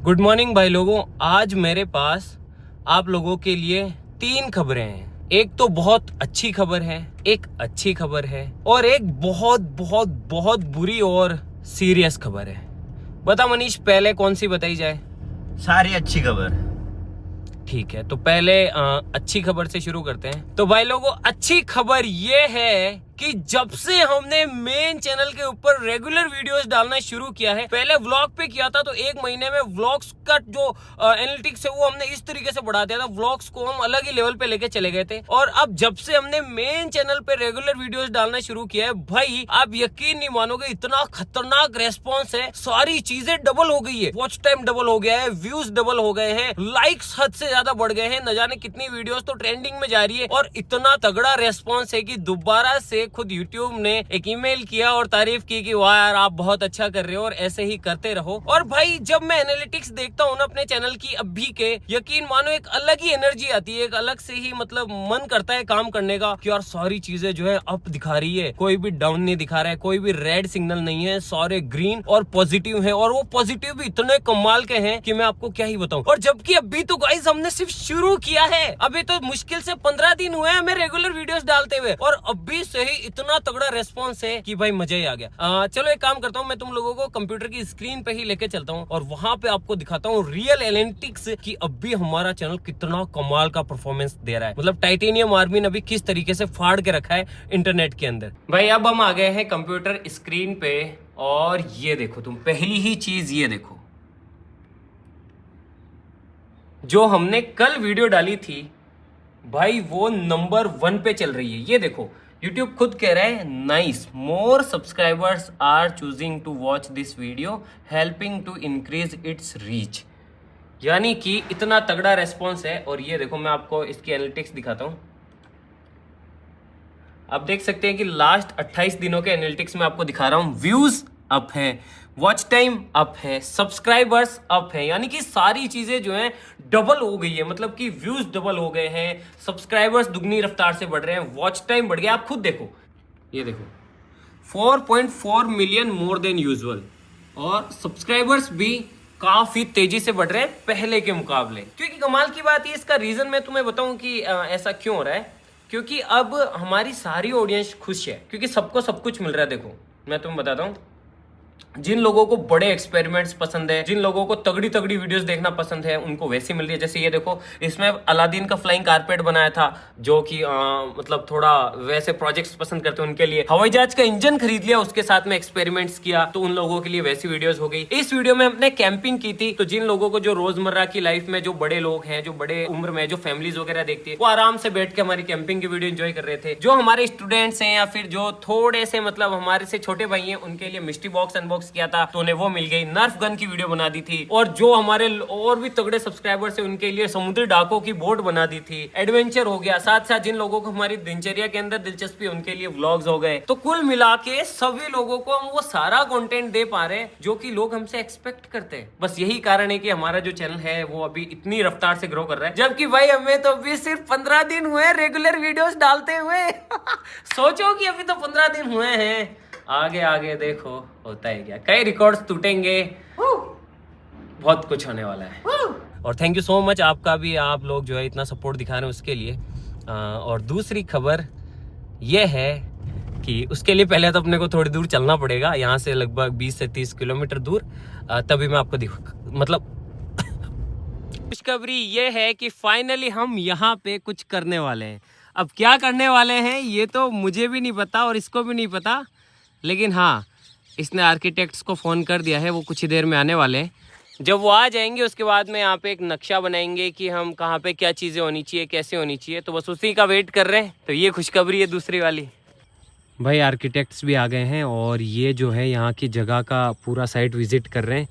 Good morning भाई लोगों। आज मेरे पास आप लोगों के लिए 3 खबरें हैं। एक तो बहुत अच्छी खबर है, एक अच्छी खबर है और एक बहुत बहुत बहुत बुरी और सीरियस खबर है। बता मनीष, पहले कौन सी बताई जाए? सारी अच्छी खबर। ठीक है, तो पहले अच्छी खबर से शुरू करते हैं। तो भाई लोगों, अच्छी खबर ये है कि जब से हमने मेन चैनल के ऊपर रेगुलर वीडियोस डालना शुरू किया है, पहले व्लॉग पे किया था तो 1 महीने में व्लॉग्स का जो एनालिटिक्स है वो हमने इस तरीके से बढ़ा दिया था, व्लॉग्स को हम अलग ही लेवल पे लेके चले गए थे। और अब जब से हमने मेन चैनल पे रेगुलर वीडियोस डालना शुरू किया है, भाई आप यकीन नहीं मानोगे, इतना खतरनाक रेस्पॉन्स है। सारी चीजें डबल हो गई है, वॉच टाइम डबल हो गया है, व्यूज डबल हो गए हैं, लाइक्स हद से ज्यादा बढ़ गए हैं, न जाने कितनी वीडियोस तो ट्रेंडिंग में जा रही है। और इतना तगड़ा रेस्पॉन्स है कि दोबारा से खुद यूट्यूब ने एक ईमेल किया और तारीफ की कि वाह यार आप बहुत अच्छा कर रहे हो और ऐसे ही करते रहो। और भाई जब मैं एनालिटिक्स देखता हूँ ना अपने चैनल की अभी के, यकीन मानो एक अलग ही एनर्जी आती है, एक अलग से ही मतलब मन करता है काम करने का कि यार सारी चीजें जो है अप दिखा रही है, कोई भी डाउन नहीं दिखा रहा है, कोई भी रेड सिग्नल नहीं है, सारे ग्रीन और पॉजिटिव है। और वो पॉजिटिव भी इतने कमाल के हैं कि मैं आपको क्या ही बताऊं। और जबकि अभी तो गाइस हमने सिर्फ शुरू किया है, अभी तो मुश्किल से 15 दिन हुए हैं हमें रेगुलर वीडियोस डालते हुए, और अभी से ही इतना तगड़ा रेस्पॉन्स है कि भाई मजा ही आ गया। चलो एक काम करता हूँ, मैं तुम लोगों को कंप्यूटर की स्क्रीन पे ही लेके चलता हूँ और वहां पे आपको दिखाता हूँ रियल एनालिटिक्स कि अभी हमारा चैनल कितना कमाल का परफॉर्मेंस दे रहा है। मतलब टाइटेनियम आर्मी ने अभी किस तरीके से फाड़ के रखा है इंटरनेट के अंदर। भाई अब हम आ गए हैं कंप्यूटर स्क्रीन पे और ये देखो, तुम पहली ही चीज ये देखो, जो हमने कल वीडियो डाली थी भाई वो नंबर 1 पे चल रही है। ये देखो, YouTube खुद कह रहा है nice, more subscribers are choosing to watch this video, helping to increase its reach. यानी कि इतना तगड़ा रेस्पॉन्स है। और ये देखो, मैं आपको इसकी एनालिटिक्स दिखाता हूं। आप देख सकते हैं कि लास्ट 28 दिनों के एनालिटिक्स में आपको दिखा रहा हूं, व्यूज अप है, वॉच टाइम अप है, सब्सक्राइबर्स अप है, यानी कि सारी चीजें जो हैं डबल हो गई है। मतलब कि व्यूज डबल हो गए हैं, सब्सक्राइबर्स दुगनी रफ्तार से बढ़ रहे हैं, वॉच टाइम बढ़ गया। आप खुद देखो, ये देखो 4.4 मिलियन मोर देन यूजुअल, और सब्सक्राइबर्स भी काफी तेजी से बढ़ रहे हैं पहले के मुकाबले। क्योंकि कमाल की बात है, इसका रीजन मैं तुम्हें बताऊं कि ऐसा क्यों हो रहा है। क्योंकि अब हमारी सारी ऑडियंस खुश है, क्योंकि सबको सब कुछ मिल रहा है। देखो मैं तुम्हें बताता हूँ, जिन लोगों को बड़े एक्सपेरिमेंट्स पसंद है, जिन लोगों को तगड़ी तगड़ी वीडियोस देखना पसंद है, उनको वैसी मिल रही है। जैसे ये देखो, इसमें अलादीन का फ्लाइंग कारपेट बनाया था, जो कि मतलब थोड़ा वैसे प्रोजेक्ट्स पसंद करते हैं उनके लिए। हवाई जहाज का इंजन खरीद लिया, उसके साथ में एक्सपेरिमेंट्स किया, तो उन लोगों के लिए वैसी वीडियोस हो गई। इस वीडियो में हमने कैंपिंग की थी, तो जिन लोगों को जो रोजमर्रा की लाइफ में जो बड़े लोग हैं, जो बड़े उम्र में जो फैमिलीज वगैरह देखती है, वो आराम से बैठ के हमारी कैंपिंग की वीडियो एंजॉय कर रहे थे। जो हमारे स्टूडेंट्स हैं या फिर जो थोड़े से मतलब हमारे से छोटे भाई हैं, उनके लिए मिस्ट्री बॉक्स अनबॉक्स किया था, तो उन्हें वो मिल गई। नर्फ गन की वीडियो बना दी थी। और जो हमारे और भी तगड़े सब्सक्राइबर्स हैं, उनके लिए समुद्री डाकों की बोट बना दी थी। एडवेंचर हो गया। साथ साथ जिन लोगों को हमारी दिनचर्या के अंदर दिलचस्पी, उनके लिए व्लॉग्स हो गए। तो कुल मिला के सभी लोगों को हम वो सारा कंटेंट दे पा रहे हैं जो कि लोग हमसे एक्सपेक्ट करते हैं। बस यही कारण है कि हमारा जो चैनल है वो अभी इतनी रफ्तार से ग्रो कर रहा है। जबकि भाई हमें तो अभी सिर्फ 15 दिन हुए रेगुलर वीडियोस डालते हुए। सोचो कि अभी तो 15 दिन हुए हैं, आगे आगे देखो होता है क्या, कई रिकॉर्ड्स टूटेंगे, बहुत कुछ होने वाला है। और थैंक यू सो मच आपका भी, आप लोग जो है इतना सपोर्ट दिखा रहे हैं उसके लिए। और दूसरी खबर यह है कि उसके लिए पहले तो अपने को थोड़ी दूर चलना पड़ेगा, यहाँ से लगभग 20 से 30 किलोमीटर दूर, तभी मैं आपको मतलब खुशखबरी ये है कि फाइनली हम यहाँ पे कुछ करने वाले हैं। अब क्या करने वाले हैं ये तो मुझे भी नहीं पता और इसको भी नहीं पता, लेकिन हाँ, इसने आर्किटेक्ट्स को फ़ोन कर दिया है, वो कुछ ही देर में आने वाले हैं। जब वो आ जाएंगे उसके बाद में यहाँ पे एक नक्शा बनाएंगे कि हम कहाँ पे क्या चीज़ें होनी चाहिए, कैसे होनी चाहिए। तो बस उसी का वेट कर रहे हैं। तो ये खुशखबरी है दूसरी वाली। भाई आर्किटेक्ट्स भी आ गए हैं और ये जो है यहाँ की जगह का पूरा साइट विजिट कर रहे हैं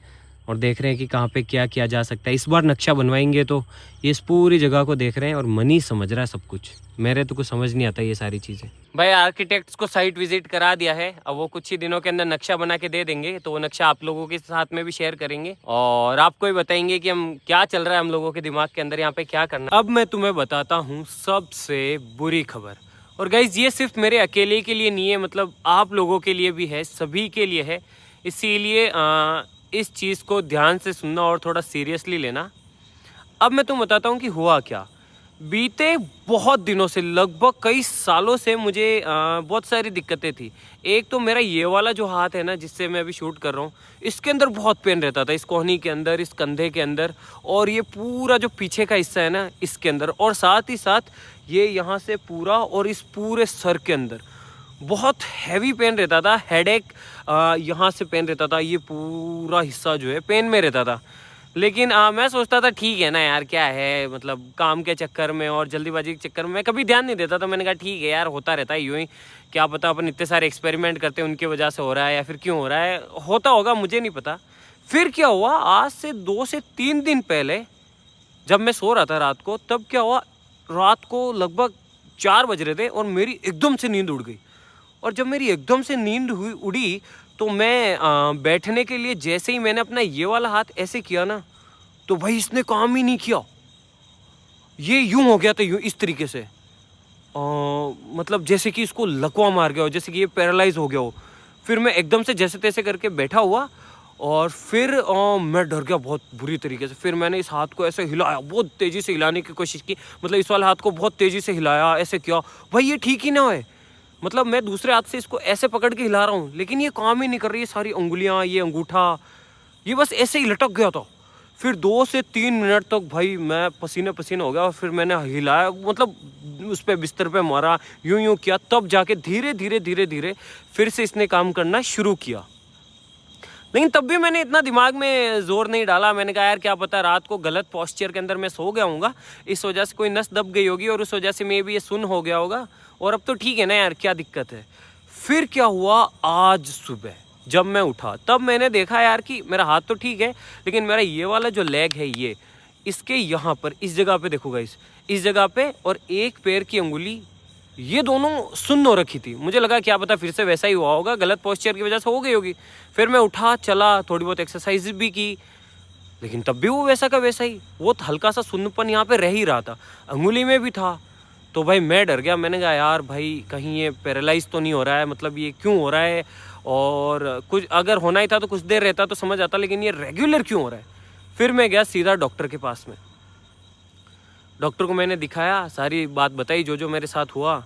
और देख रहे हैं कि कहाँ पे क्या किया जा सकता है। इस बार नक्शा बनवाएंगे तो ये इस पूरी जगह को देख रहे हैं और मनी समझ रहा है सब कुछ। मेरे तो कुछ समझ नहीं आता ये सारी चीज़ें। भाई आर्किटेक्ट्स को साइट विजिट करा दिया है, अब वो कुछ ही दिनों के अंदर नक्शा बना के दे देंगे। तो वो नक्शा आप लोगों के साथ में भी शेयर करेंगे और आपको भी बताएंगे कि हम क्या चल रहा है हम लोगों के दिमाग के अंदर, यहाँ पे क्या करना। अब मैं तुम्हें बताता हूँ सबसे बुरी खबर। और गाइज ये सिर्फ मेरे अकेले के लिए नहीं है, मतलब आप लोगों के लिए भी है, सभी के लिए है। इसीलिए इस चीज़ को ध्यान से सुनना और थोड़ा सीरियसली लेना। अब मैं तुम्हें बताता हूँ कि हुआ क्या। बीते बहुत दिनों से, लगभग कई सालों से मुझे बहुत सारी दिक्कतें थी। एक तो मेरा ये वाला जो हाथ है ना, जिससे मैं अभी शूट कर रहा हूँ, इसके अंदर बहुत पेन रहता था, इस कोहनी के अंदर, इस कंधे के अंदर, और ये पूरा जो पीछे का हिस्सा है ना, इसके अंदर, और साथ ही साथ ये यहाँ से पूरा और इस पूरे सर के अंदर बहुत हैवी पेन रहता था। हेडेक, यहाँ से पेन रहता था, ये पूरा हिस्सा जो है पेन में रहता था। लेकिन मैं सोचता था ठीक है ना यार, क्या है, मतलब काम के चक्कर में और जल्दीबाजी के चक्कर में मैं कभी ध्यान नहीं देता था। मैंने कहा ठीक है यार, होता रहता है यूँ ही, क्या पता अपन इतने सारे एक्सपेरिमेंट करते हैं उनकी वजह से हो रहा है या फिर क्यों हो रहा है, होता होगा, मुझे नहीं पता। फिर क्या हुआ, आज से 2 से 3 दिन पहले जब मैं सो रहा था रात को, तब क्या हुआ, रात को लगभग 4 बज रहे थे और मेरी एकदम से नींद उड़ गई। और जब मेरी एकदम से नींद उड़ी तो मैं बैठने के लिए जैसे ही मैंने अपना ये वाला हाथ ऐसे किया ना, तो भाई इसने काम ही नहीं किया। ये यूं हो गया था, यूं इस तरीके से, मतलब जैसे कि इसको लकवा मार गया हो, जैसे कि ये पैरालाइज हो गया हो। फिर मैं एकदम से जैसे तैसे करके बैठा हुआ और फिर मैं डर गया बहुत बुरी तरीके से। फिर मैंने इस हाथ को ऐसे हिलाया, बहुत तेज़ी से हिलाने की कोशिश की, मतलब इस वाले हाथ को बहुत तेज़ी से हिलाया, ऐसे किया, भाई ये ठीक ही ना है। मतलब मैं दूसरे हाथ से इसको ऐसे पकड़ के हिला रहा हूँ, लेकिन ये काम ही नहीं कर रही है। सारी उंगलियाँ, ये अंगूठा, ये बस ऐसे ही लटक गया था। फिर 2 से 3 मिनट तक भाई मैं पसीने पसीने हो गया। और फिर मैंने हिलाया, मतलब उस पर बिस्तर पे मारा, यूं यूं किया, तब जाके धीरे धीरे फिर से इसने काम करना शुरू किया। लेकिन तब भी मैंने इतना दिमाग में जोर नहीं डाला। मैंने कहा यार क्या पता रात को गलत पोस्चर के अंदर मैं सो गया हूँगा, इस वजह से कोई नस दब गई होगी और उस वजह से मे भी ये सुन्न हो गया होगा, और अब तो ठीक है ना यार, क्या दिक्कत है। फिर क्या हुआ, आज सुबह जब मैं उठा तब मैंने देखा यार कि मेरा हाथ तो ठीक है, लेकिन मेरा ये वाला जो लेग है, ये इसके यहाँ पर इस जगह पे देखो गाइस, इस जगह पे और एक पैर की अंगुली, ये दोनों सुन्न हो रखी थी। मुझे लगा क्या पता फिर से वैसा ही हुआ होगा, गलत पोस्चर की वजह से हो गई होगी। फिर मैं उठा, चला, थोड़ी बहुत एक्सरसाइज भी की, लेकिन तब भी वो वैसा का वैसा ही, वो हल्का सा सुन्नपन यहाँ पे रह ही रहा था, अंगुली में भी था। तो भाई मैं डर गया। मैंने कहा यार भाई कहीं ये पैरालाइज तो नहीं हो रहा है, मतलब ये क्यों हो रहा है, और कुछ अगर होना ही था तो कुछ देर रहता तो समझ आता, लेकिन ये रेगुलर क्यों हो रहा है। फिर मैं गया सीधा डॉक्टर के पास में। डॉक्टर को मैंने दिखाया, सारी बात बताई जो जो मेरे साथ हुआ।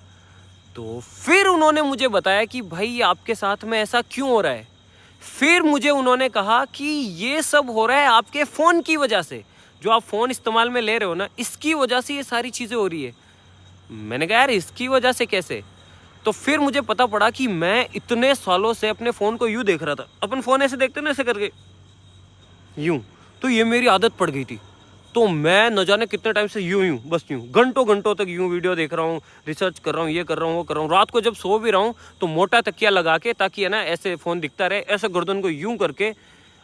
तो फिर उन्होंने मुझे बताया कि भाई आपके साथ में ऐसा क्यों हो रहा है। फिर मुझे उन्होंने कहा कि ये सब हो रहा है आपके फ़ोन की वजह से, जो आप फ़ोन इस्तेमाल में ले रहे हो ना, इसकी वजह से ये सारी चीज़ें हो रही है। मैंने कहा यार इसकी वजह से कैसे। तो फिर मुझे पता पड़ा कि मैं इतने सालों से अपने फ़ोन को यूँ देख रहा था। अपन फ़ोन ऐसे देखते ना, ऐसे करके यूँ, तो ये मेरी आदत पड़ गई थी। तो मैं न जाने कितने टाइम से यूँ बस यूँ घंटों घंटों तक यूँ वीडियो देख रहा हूँ, रिसर्च कर रहा हूँ, ये कर रहा हूँ, वो कर रहा हूँ। रात को जब सो भी रहा हूँ तो मोटा तकिया लगा के, ताकि है ना ऐसे फ़ोन दिखता रहे, ऐसे गर्दन को यूँ करके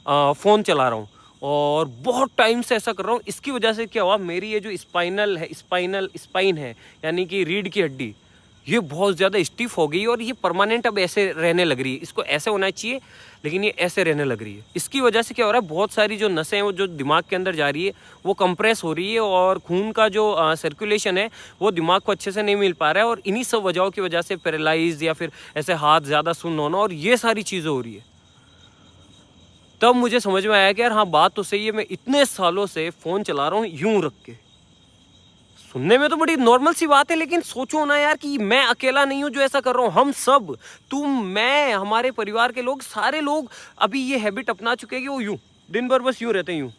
फ़ोन चला रहा हूँ। और बहुत टाइम से ऐसा कर रहा हूँ। इसकी वजह से क्या हुआ, मेरी ये जो स्पाइन है, यानी कि रीढ़ की हड्डी, ये बहुत ज़्यादा स्टिफ हो गई और ये परमानेंट अब ऐसे रहने लग रही है। इसको ऐसे होना चाहिए, लेकिन ये ऐसे रहने लग रही है। इसकी वजह से क्या हो रहा है, बहुत सारी जो नसें हैं वो जो दिमाग के अंदर जा रही है वो कंप्रेस हो रही है, और खून का जो सर्कुलेशन है वो दिमाग को अच्छे से नहीं मिल पा रहा है, और इन्हीं सब वजहों की वजह से पैरालाइज या फिर ऐसे हाथ ज़्यादा सुन्न होना और ये सारी चीज़ें हो रही है। तब मुझे समझ में आया कि यार हाँ बात तो सही है, मैं इतने सालों से फ़ोन चला रहा हूँ यूं रख के। सुनने में तो बड़ी नॉर्मल सी बात है, लेकिन सोचो ना यार कि मैं अकेला नहीं हूँ जो ऐसा कर रहा हूँ। हम सब, तुम, मैं, हमारे परिवार के लोग, सारे लोग अभी ये हैबिट अपना चुके हैं कि वो यूं दिन भर बस यूं रहते हैं यूं।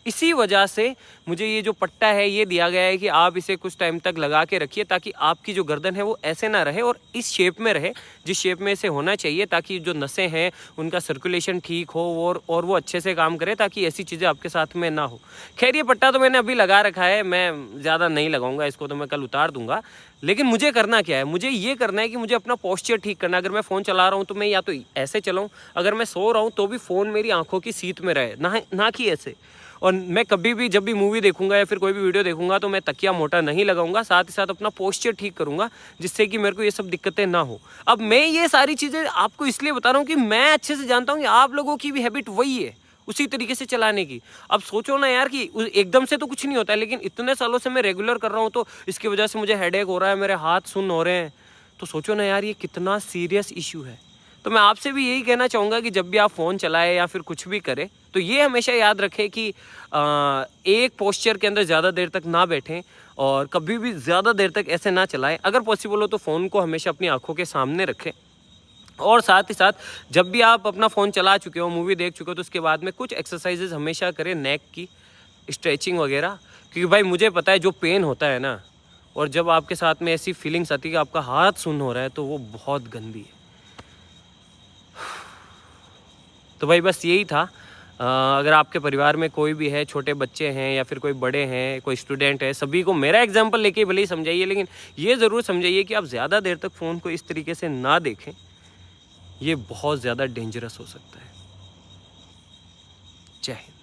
इसी वजह से मुझे ये जो पट्टा है ये दिया गया है कि आप इसे कुछ टाइम तक लगा के रखिए, ताकि आपकी जो गर्दन है वो ऐसे ना रहे और इस शेप में रहे जिस शेप में इसे होना चाहिए, ताकि जो नसें हैं उनका सर्कुलेशन ठीक हो और वो अच्छे से काम करे, ताकि ऐसी चीज़ें आपके साथ में ना हो। खैर ये पट्टा तो मैंने अभी लगा रखा है, मैं ज़्यादा नहीं लगाऊंगा इसको, तो मैं कल उतार दूंगा। लेकिन मुझे करना क्या है, मुझे ये करना है कि मुझे अपना पोस्चर ठीक करना है। अगर मैं फ़ोन चला रहा हूँ तो मैं या तो ऐसे चलाऊँ, अगर मैं सो रहा हूँ तो भी फ़ोन मेरी आँखों की सीध में रहे, ना कि ऐसे। और मैं कभी भी जब भी मूवी देखूंगा या फिर कोई भी वीडियो देखूंगा तो मैं तकिया मोटा नहीं लगाऊंगा, साथ ही साथ अपना पोस्चर ठीक करूंगा, जिससे कि मेरे को ये सब दिक्कतें ना हो। अब मैं ये सारी चीज़ें आपको इसलिए बता रहा हूँ कि मैं अच्छे से जानता हूँ कि आप लोगों की भी हैबिट वही है, उसी तरीके से चलाने की। अब सोचो ना यार कि एकदम से तो कुछ नहीं होता है, लेकिन इतने सालों से मैं रेगुलर कर रहा हूँ तो इसकी वजह से मुझे हेडेक हो रहा है, मेरे हाथ सुन्न हो रहे हैं। तो सोचो ना यार ये कितना सीरियस इशू है। तो मैं आपसे भी यही कहना चाहूँगा कि जब भी आप फ़ोन चलाएं या फिर कुछ भी करें तो ये हमेशा याद रखें कि एक पोस्चर के अंदर ज़्यादा देर तक ना बैठें और कभी भी ज़्यादा देर तक ऐसे ना चलाएं। अगर पॉसिबल हो तो फ़ोन को हमेशा अपनी आंखों के सामने रखें। और साथ ही साथ जब भी आप अपना फ़ोन चला चुके हो, मूवी देख चुके हो, तो उसके बाद में कुछ एक्सरसाइजेज हमेशा करें, नेक की स्ट्रेचिंग वगैरह। क्योंकि भाई मुझे पता है जो पेन होता है ना, और जब आपके साथ में ऐसी फीलिंग्स आती है कि आपका हाथ सुन्न हो रहा है, तो वो बहुत गंदी है। तो भाई बस यही था। अगर आपके परिवार में कोई भी है, छोटे बच्चे हैं या फिर कोई बड़े हैं, कोई स्टूडेंट है, सभी को मेरा एग्जांपल लेके भले ही समझाइए, लेकिन ये ज़रूर समझाइए कि आप ज़्यादा देर तक फ़ोन को इस तरीके से ना देखें। ये बहुत ज़्यादा डेंजरस हो सकता है। जय हिंद।